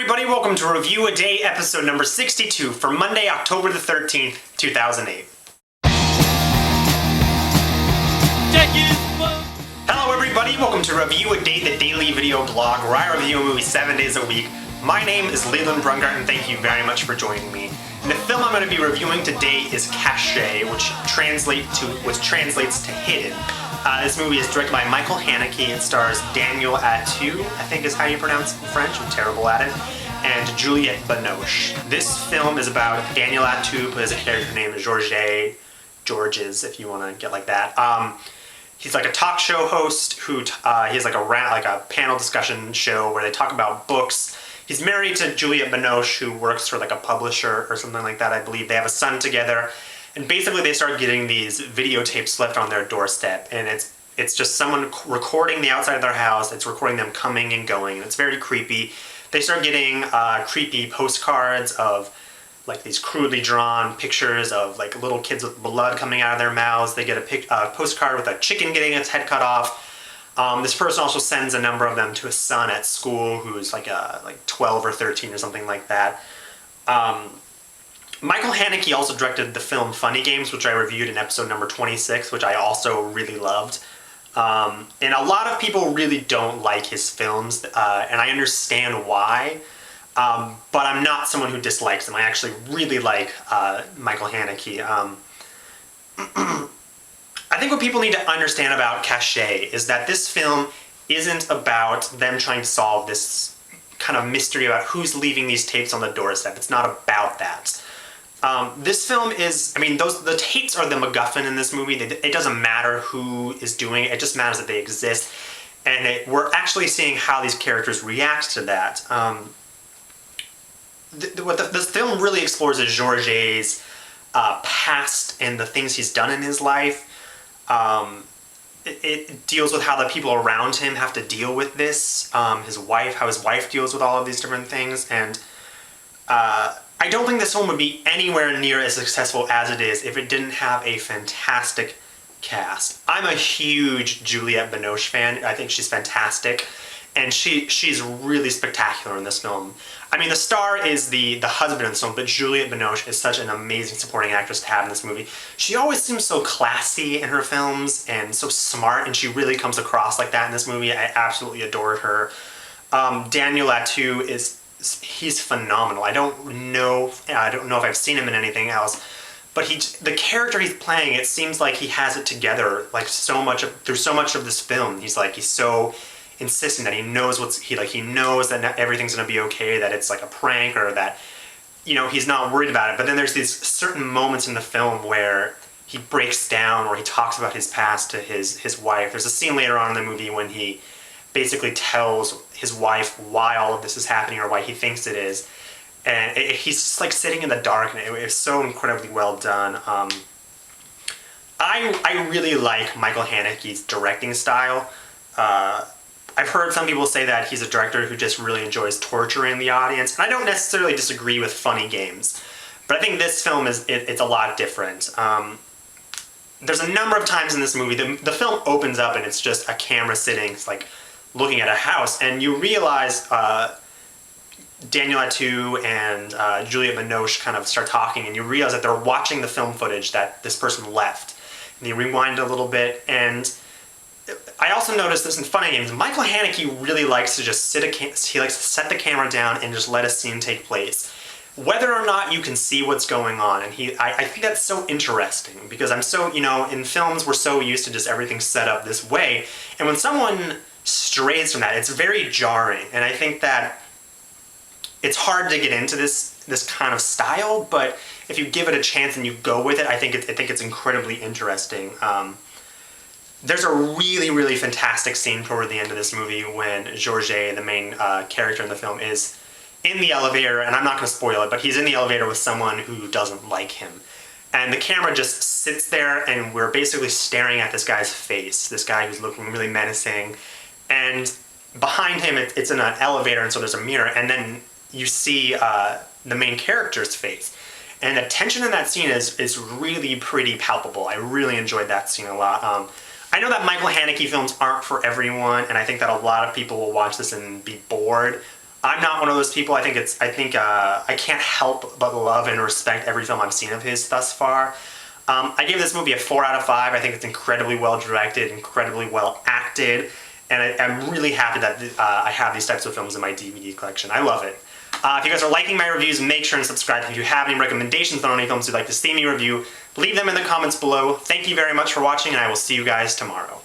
everybody, welcome to Review a Day episode number 62 for Monday, October the 13th, 2008. Hello everybody, welcome to Review a Day, the daily video blog where I review a movie 7 days a week. My name is Leland Brungart and thank you very much for joining me. And the film I'm going to be reviewing today is Caché, which translates to Hidden. This movie is directed by Michael Haneke. It stars Daniel Auteuil, I think is how you pronounce it in French, I'm terrible at it, and Juliette Binoche. This film is about Daniel Auteuil, who has a character named Georges, if you want to get like that. He's like a talk show host who he has like a panel discussion show where they talk about books. He's married to Juliette Binoche, who works for like a publisher or something like that, I believe. They have a son together. And basically they start getting these videotapes left on their doorstep, and it's just someone recording the outside of their house. It's recording them coming and going, and it's very creepy. They start getting creepy postcards of like these crudely drawn pictures of like little kids with blood coming out of their mouths. They get a postcard with a chicken getting its head cut off. This person also sends a number of them to his son at school, who's like 12 or 13 or something like that. Michael Haneke also directed the film Funny Games, which I reviewed in episode number 26, which I also really loved. And a lot of people really don't like his films, and I understand why, but I'm not someone who dislikes them. I actually really like Michael Haneke. I think what people need to understand about Caché is that this film isn't about them trying to solve this kind of mystery about who's leaving these tapes on the doorstep. It's not about that. This film is, the tapes are the MacGuffin in this movie. It doesn't matter who is doing it, it just matters that they exist. And we're actually seeing how these characters react to that. What this film really explores is Georges' past and the things he's done in his life. It deals with how the people around him have to deal with this, how his wife deals with all of these different things, and I don't think this film would be anywhere near as successful as it is if it didn't have a fantastic cast. I'm a huge Juliette Binoche fan. I think she's fantastic, and she's really spectacular in this film. The star is the husband in this film, but Juliette Binoche is such an amazing supporting actress to have in this movie. She always seems so classy in her films and so smart, and she really comes across like that in this movie. I absolutely adored her. Daniel Auteuil he's phenomenal. I don't know if I've seen him in anything else, but the character he's playing, it seems like he has it together like through so much of this film. He's so insistent that he knows he knows that everything's going to be okay, that it's like a prank, or that he's not worried about it. But then there's these certain moments in the film where he breaks down, or he talks about his past to his wife. There's a scene later on in the movie when he basically tells his wife why all of this is happening, or why he thinks it is, and he's just like sitting in the dark, and it's so incredibly well done. I really like Michael Haneke's directing style. I've heard some people say that he's a director who just really enjoys torturing the audience, and I don't necessarily disagree with Funny Games, but I think this film it's a lot different. There's a number of times in this movie, the film opens up and it's just a camera sitting, looking at a house, and you realize Daniel Auteuil and Juliette Binoche kind of start talking, and you realize that they're watching the film footage that this person left. And you rewind a little bit, and I also noticed this in Funny Games. Michael Haneke really likes to just he likes to set the camera down and just let a scene take place, whether or not you can see what's going on. And I think that's so interesting, because I'm so, in films we're so used to just everything set up this way, and when someone strays from that, it's very jarring. And I think that it's hard to get into this kind of style, but if you give it a chance and you go with it, I think it's incredibly interesting. There's a really, really fantastic scene toward the end of this movie when Georges, the main character in the film, is in the elevator, and I'm not going to spoil it, but he's in the elevator with someone who doesn't like him. And the camera just sits there, and we're basically staring at this guy's face, this guy who's looking really menacing. And behind him, it's in an elevator, and so there's a mirror, and then you see the main character's face. And the tension in that scene is really pretty palpable. I really enjoyed that scene a lot. I know that Michael Haneke films aren't for everyone, and I think that a lot of people will watch this and be bored. I'm not one of those people. I think I can't help but love and respect every film I've seen of his thus far. I gave this movie a 4 out of 5. I think it's incredibly well directed, incredibly well acted, and I'm really happy that I have these types of films in my DVD collection. I love it. If you guys are liking my reviews, make sure and subscribe. If you have any recommendations on any films you'd like to see me review, leave them in the comments below. Thank you very much for watching, and I will see you guys tomorrow.